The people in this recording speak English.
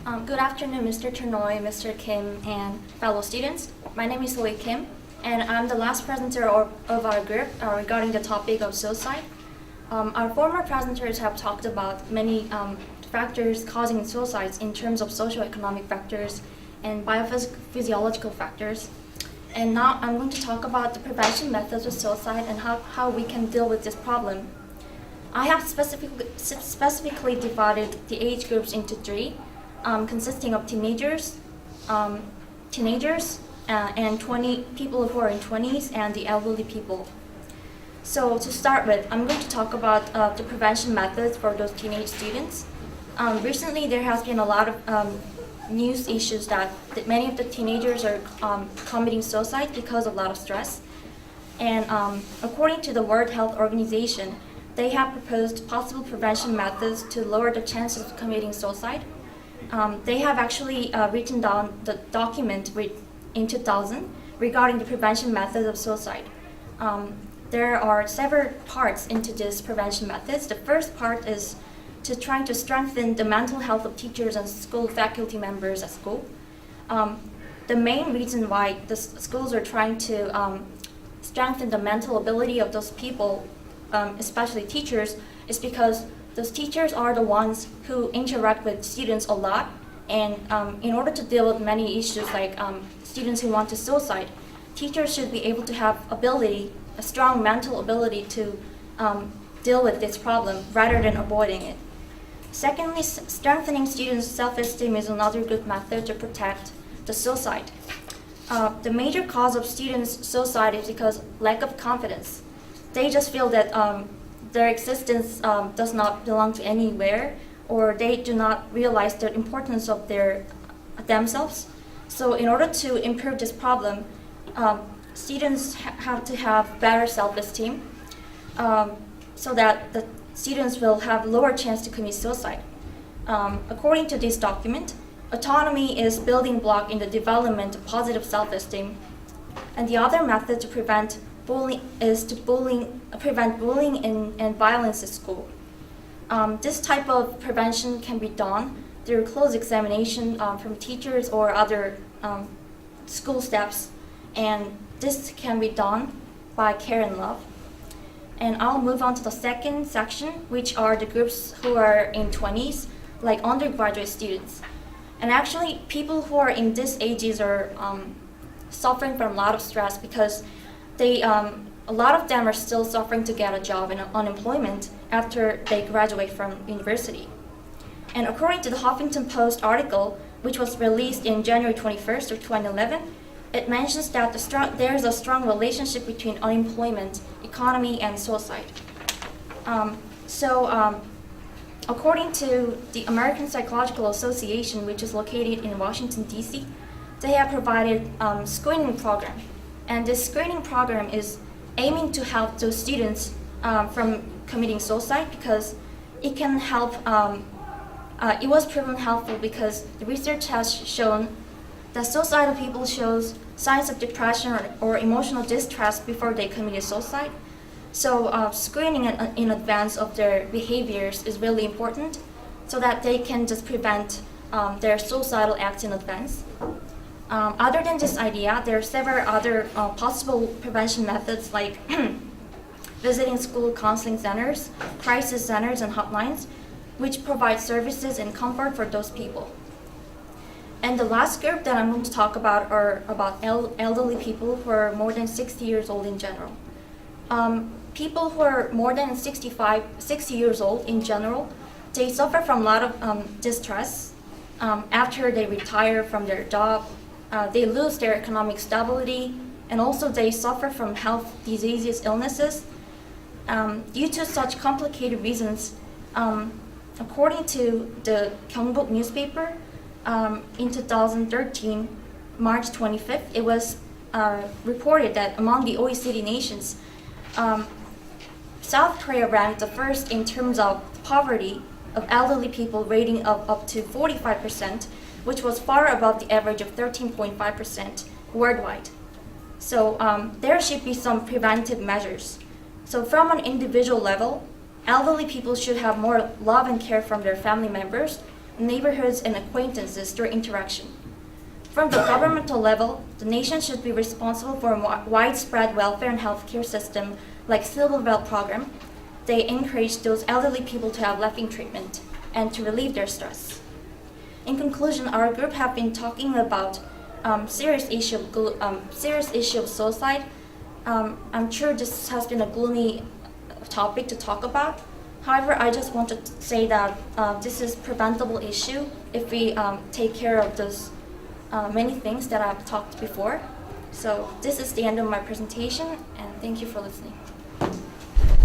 Good afternoon, Mr. Ternoy, Mr. Kim, and fellow students. My name is Hui Kim, and I'm the last presenter of our group regarding the topic of suicide. Our former presenters have talked about many factors causing suicides in terms of socioeconomic factors and biophysiological factors. And now I'm going to talk about the prevention methods of suicide and how we can deal with this problem. I have specifically divided the age groups into three, consisting of teenagers, and 20 people who are in 20s, and the elderly people. So to start with, I'm going to talk about the prevention methods for those teenage students. Recently, there has been a lot of news issues that many of the teenagers are committing suicide because of a lot of stress. And according to the World Health Organization, they have proposed possible prevention methods to lower the chances of committing suicide. They have actually written down the document in 2000 regarding the prevention methods of suicide. There are several parts into this prevention methods. The first part is to try to strengthen the mental health of teachers and school faculty members at school. The main reason why the schools are trying to strengthen the mental ability of those people, especially teachers, is because those teachers are the ones who interact with students a lot, and in order to deal with many issues like students who want to suicide, teachers should be able to have a strong mental ability to deal with this problem rather than avoiding it. Secondly, strengthening students' self-esteem is another good method to protect the suicide. The major cause of students' suicide is because lack of confidence. They just feel that their existence does not belong to anywhere, or they do not realize the importance of themselves. So in order to improve this problem, students have to have better self-esteem so that the students will have lower chance to commit suicide. According to this document, autonomy is building block in the development of positive self-esteem. And the other method to prevent bullying is to prevent bullying and violence at school. This type of prevention can be done through close examination from teachers or other school staffs, and this can be done by care and love. And I'll move on to the second section, which are the groups who are in 20s, like undergraduate students. And actually, people who are in these ages are suffering from a lot of stress because a lot of them are still suffering to get a job and unemployment after they graduate from university. And according to the Huffington Post article, which was released in January 21st of 2011, it mentions that there is a strong relationship between unemployment, economy, and suicide. According to the American Psychological Association, which is located in Washington, D.C., they have provided a screening program. And this screening program is aiming to help those students from committing suicide because it can help. It was proven helpful because the research has shown that suicidal people shows signs of depression or emotional distress before they committed suicide. So screening in advance of their behaviors is really important so that they can just prevent their suicidal acts in advance. Other than this idea, there are several other possible prevention methods like visiting school counseling centers, crisis centers, and hotlines, which provide services and comfort for those people. And the last group that I'm going to talk about are about elderly people who are more than 60 years old in general. People who are more than 60 years old in general, they suffer from a lot of distress after they retire from their job. They lose their economic stability, and also they suffer from health diseases, illnesses. Due to such complicated reasons, according to the Gyeongbok newspaper, in 2013, March 25th, it was reported that among the OECD nations, South Korea ranked the first in terms of poverty of elderly people, rating of up to 45%, which was far above the average of 13.5% worldwide. So there should be some preventive measures. So from an individual level, elderly people should have more love and care from their family members, neighborhoods, and acquaintances through interaction. From the governmental level, the nation should be responsible for a widespread welfare and healthcare system like Silver Bell program. They encourage those elderly people to have living treatment and to relieve their stress. In conclusion, our group have been talking about serious issue of suicide. I'm sure this has been a gloomy topic to talk about. However, I just want to say that this is a preventable issue if we take care of those many things that I've talked before. So this is the end of my presentation, and thank you for listening.